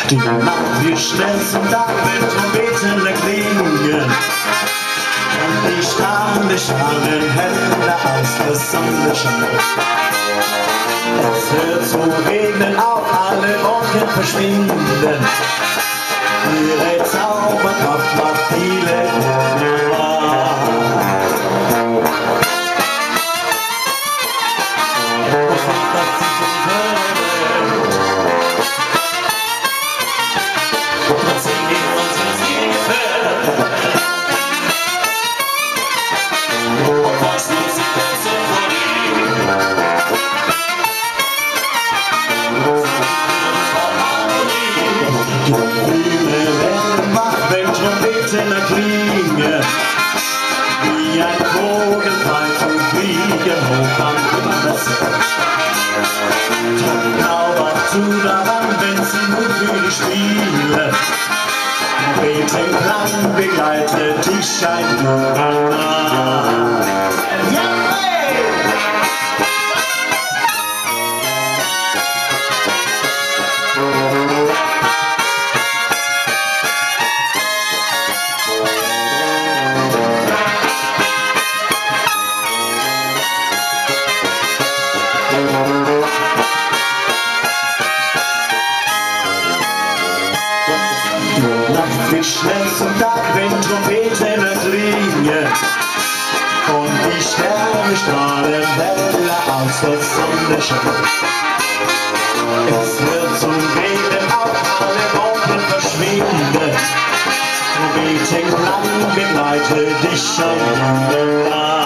Die Nacht wird schnell zum Tag mit Trompeten erklingen und die Sterne strahlen heller als das Sonnenschein. Es wird zu regnen, auch alle Wolken verschwinden. Ihre Zauberkraft macht viele wahr. Klinge, wie ein Vogelfrei zum Fliegen hoch am Himmelsmeer. Genau was zu daran, wenn sie nur für die Spiele. Trompeten begleitet dich ein Wunder. Nacht wird schnell zum Tag, wenn Trompeten erklingen und die Sterne strahlen heller als das Sonnenschein. Es wird zum Regen, auch alle Wolken verschwinden. Trompetenklang begleitet dich ein Wunder.